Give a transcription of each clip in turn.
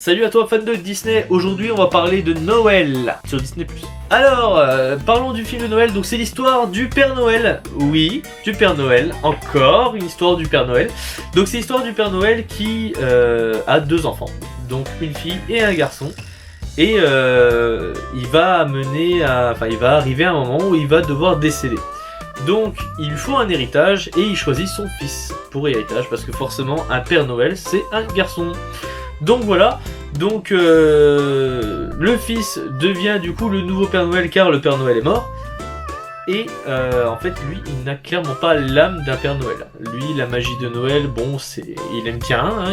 Salut à toi fan de Disney, aujourd'hui on va parler de Noël sur Disney+. Alors, parlons du film de Noël, donc c'est l'histoire du Père Noël, oui, du Père Noël, encore une histoire du Père Noël. Donc c'est l'histoire du Père Noël qui a deux enfants, donc une fille et un garçon. Et il va arriver à un moment où il va devoir décéder. Donc il lui faut un héritage et il choisit son fils pour héritage parce que forcément un Père Noël c'est un garçon. Donc voilà, donc le fils devient du coup le nouveau Père Noël car le Père Noël est mort. Et en fait lui il n'a clairement pas l'âme d'un Père Noël. Lui la magie de Noël, bon il aime bien, hein,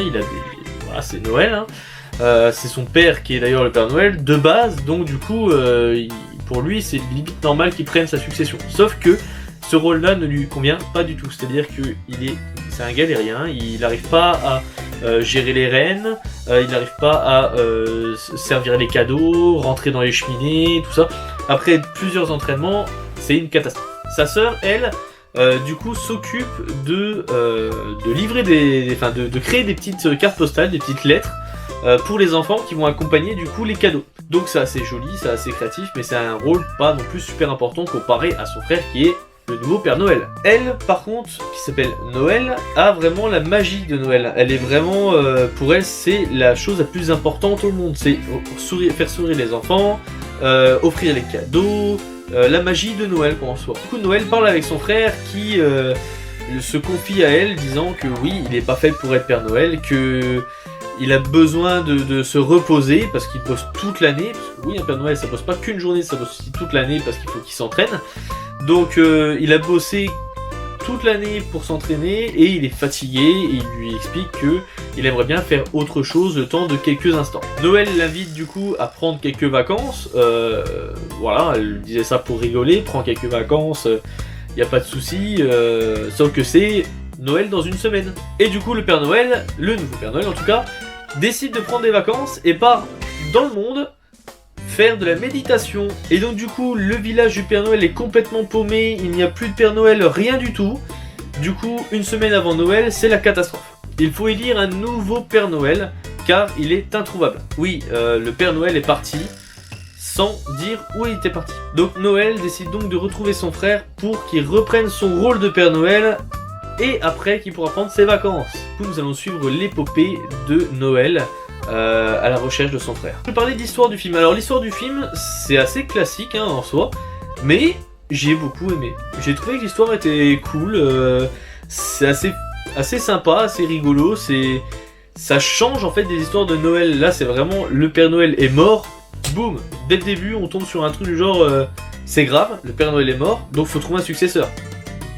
voilà, c'est Noël. Hein. C'est son père qui est d'ailleurs le Père Noël de base, donc du coup pour lui c'est limite normal qu'il prenne sa succession. Sauf que ce rôle-là ne lui convient pas du tout, c'est-à-dire que c'est un galérien, il n'arrive pas à gérer les rênes, il n'arrive pas à servir les cadeaux, rentrer dans les cheminées, tout ça. Après plusieurs entraînements, c'est une catastrophe. Sa sœur, elle, du coup, s'occupe de livrer de créer des petites cartes postales, des petites lettres pour les enfants qui vont accompagner du coup les cadeaux. Donc c'est assez joli, c'est assez créatif, mais c'est un rôle pas non plus super important comparé à son frère qui est le nouveau Père Noël. Elle, par contre, qui s'appelle Noël, a vraiment la magie de Noël. Elle est vraiment, pour elle, c'est la chose la plus importante au monde. C'est faire sourire les enfants, offrir les cadeaux, la magie de Noël quoi en soi. Du coup, Noël parle avec son frère qui se confie à elle, disant que oui, il n'est pas fait pour être Père Noël, que il a besoin de se reposer parce qu'il bosse toute l'année. Parce que oui, un Père Noël, ça bosse pas qu'une journée, ça bosse aussi toute l'année parce qu'il faut qu'il s'entraîne. Donc il a bossé toute l'année pour s'entraîner et il est fatigué et il lui explique que il aimerait bien faire autre chose le temps de quelques instants. Noël l'invite du coup à prendre quelques vacances, voilà, elle disait ça pour rigoler, prends quelques vacances, y a pas de souci, sauf que c'est Noël dans une semaine. Et du coup le Père Noël, le nouveau Père Noël en tout cas, décide de prendre des vacances et part dans le monde faire de la méditation. Et donc du coup le village du Père Noël est complètement paumé, il n'y a plus de Père Noël, rien du tout. Du coup une semaine avant Noël c'est la catastrophe. Il faut élire un nouveau Père Noël car il est introuvable. Oui, le Père Noël est parti sans dire où il était parti. Donc Noël décide donc de retrouver son frère pour qu'il reprenne son rôle de Père Noël et après qu'il pourra prendre ses vacances. Du coup nous allons suivre l'épopée de Noël à la recherche de son frère. Je vais parler de l'histoire du film. Alors l'histoire du film c'est assez classique hein, en soi, mais j'ai beaucoup aimé. J'ai trouvé que l'histoire était cool, c'est assez sympa, assez rigolo, ça change en fait des histoires de Noël. Là c'est vraiment le Père Noël est mort, boum, dès le début on tombe sur un truc du genre c'est grave, le Père Noël est mort, donc faut trouver un successeur.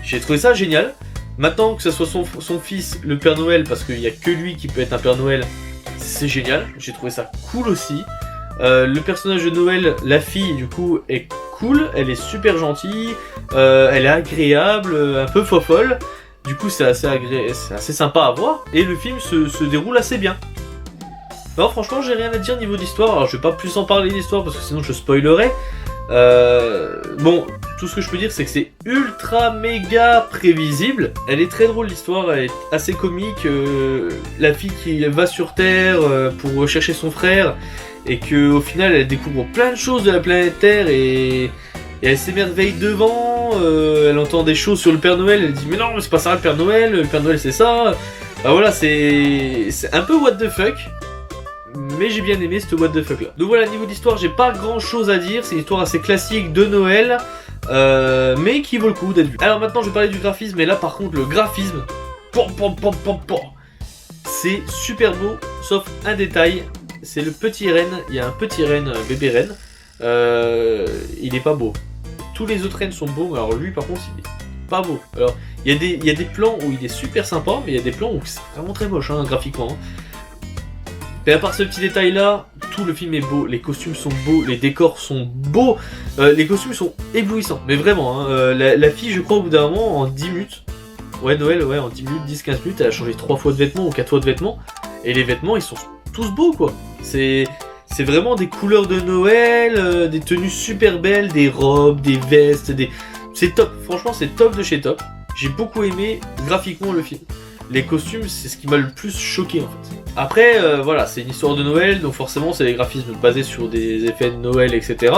J'ai trouvé ça génial. Maintenant que ce soit son fils le Père Noël, parce qu'il n'y a que lui qui peut être un Père Noël, c'est génial, j'ai trouvé ça cool aussi. Le personnage de Noël, la fille du coup est cool, elle est super gentille, elle est agréable, un peu fofolle. Du coup c'est assez sympa à voir et le film se déroule assez bien. Non franchement j'ai rien à dire niveau d'histoire, alors je vais pas plus en parler d'histoire parce que sinon je spoilerais. Bon, tout ce que je peux dire c'est que c'est ultra méga prévisible. Elle est très drôle l'histoire, elle est assez comique. La fille qui va sur Terre pour chercher son frère et que au final elle découvre plein de choses de la planète Terre et elle s'émerveille devant. Elle entend des choses sur le Père Noël, elle dit mais non mais c'est pas ça le Père Noël c'est ça. Bah voilà, c'est un peu what the fuck. Mais j'ai bien aimé ce what the fuck là. Donc voilà, niveau d'histoire, j'ai pas grand chose à dire. C'est une histoire assez classique de Noël, mais qui vaut le coup d'être vue. Alors maintenant, je vais parler du graphisme. Et là, par contre, le graphisme, c'est super beau, sauf un détail. C'est le petit renne. Il y a un petit renne, bébé renne. Il est pas beau. Tous les autres rennes sont beaux, alors lui, par contre, il est pas beau. Alors, il y a des plans où il est super sympa, mais il y a des plans où c'est vraiment très moche, hein, graphiquement. Hein. Et à part ce petit détail là, tout le film est beau, les costumes sont beaux, les décors sont beaux, les costumes sont éblouissants, mais vraiment, hein, la fille je crois au bout d'un moment en 10 minutes, ouais Noël, ouais en 10 minutes, 10-15 minutes, elle a changé 3 fois de vêtements ou 4 fois de vêtements, et les vêtements ils sont tous beaux quoi, c'est vraiment des couleurs de Noël, des tenues super belles, des robes, des vestes, c'est top, franchement c'est top de chez top, j'ai beaucoup aimé graphiquement le film. Les costumes, c'est ce qui m'a le plus choqué en fait. Après, voilà, c'est une histoire de Noël, donc forcément c'est des graphismes basés sur des effets de Noël, etc.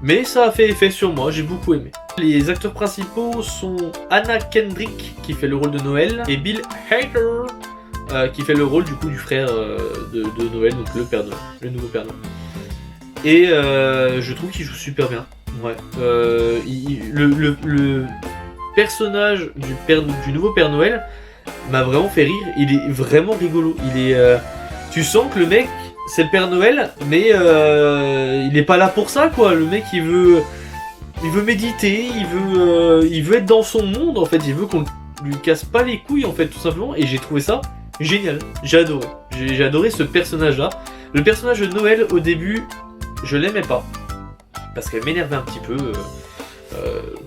Mais ça a fait effet sur moi, j'ai beaucoup aimé. Les acteurs principaux sont Anna Kendrick, qui fait le rôle de Noël, et Bill Hader, qui fait le rôle du coup du frère de Noël, donc le Père Noël, le nouveau Père Noël. Et je trouve qu'il joue super bien. Ouais. Le personnage du nouveau Père Noël m'a vraiment fait rire. Il est vraiment rigolo. Tu sens que le mec, c'est le Père Noël, mais il n'est pas là pour ça, quoi. Le mec, il veut méditer, il veut être dans son monde, en fait. Il veut qu'on lui casse pas les couilles, en fait, tout simplement. Et j'ai trouvé ça génial. J'ai adoré. J'ai adoré ce personnage-là. Le personnage de Noël, au début, je l'aimais pas. Parce qu'elle m'énervait un petit peu.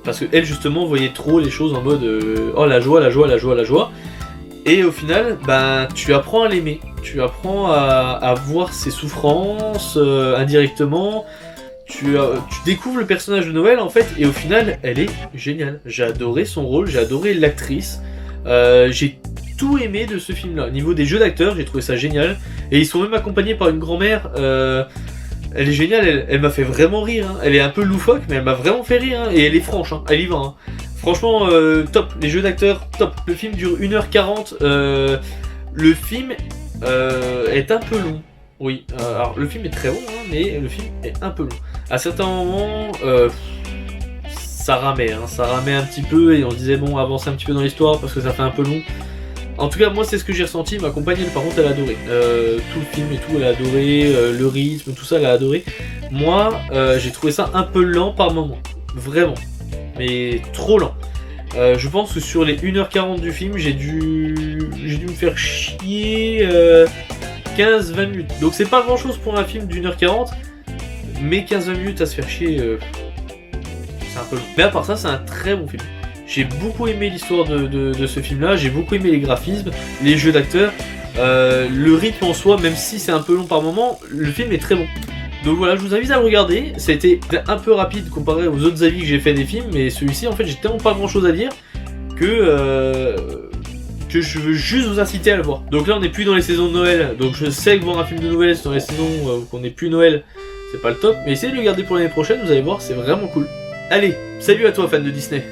Parce qu'elle, justement, voyait trop les choses en mode oh, la joie, la joie, la joie, la joie. Et au final, ben, tu apprends à l'aimer. Tu apprends à voir ses souffrances indirectement. Tu découvres le personnage de Noël, en fait. Et au final, elle est géniale. J'ai adoré son rôle, j'ai adoré l'actrice. J'ai tout aimé de ce film-là. Au niveau des jeux d'acteurs, j'ai trouvé ça génial. Et ils sont même accompagnés par une grand-mère. Elle est géniale, elle m'a fait vraiment rire. Hein. Elle est un peu loufoque, mais elle m'a vraiment fait rire. Hein. Et elle est franche, hein. Elle y va. Hein. Franchement, top. Les jeux d'acteurs, top. Le film dure 1h40. Le film est un peu long. Oui, alors le film est très bon, hein, mais le film est un peu long. À certains moments, ça ramait. Hein. Ça ramait un petit peu et on se disait, bon, avancez un petit peu dans l'histoire parce que ça fait un peu long. En tout cas, moi, c'est ce que j'ai ressenti. Ma compagne, par contre, elle a adoré. Tout le film et tout, elle a adoré. Le rythme, tout ça, elle a adoré. Moi, j'ai trouvé ça un peu lent par moment. Vraiment. Mais trop lent. Je pense que sur les 1h40 du film, j'ai dû me faire chier 15-20 minutes. Donc, c'est pas grand-chose pour un film d'1h40. Mais 15-20 minutes à se faire chier, c'est un peu long. Mais à part ça, c'est un très bon film. J'ai beaucoup aimé l'histoire de ce film-là, j'ai beaucoup aimé les graphismes, les jeux d'acteurs, le rythme en soi, même si c'est un peu long par moment, le film est très bon. Donc voilà, je vous invite à le regarder. Ça a été un peu rapide comparé aux autres avis que j'ai fait des films, mais celui-ci, en fait, j'ai tellement pas grand-chose à dire que je veux juste vous inciter à le voir. Donc là, on n'est plus dans les saisons de Noël, donc je sais que voir un film de Noël dans les saisons où on n'est plus Noël, c'est pas le top, mais essayez de le garder pour l'année prochaine, vous allez voir, c'est vraiment cool. Allez, salut à toi fan de Disney.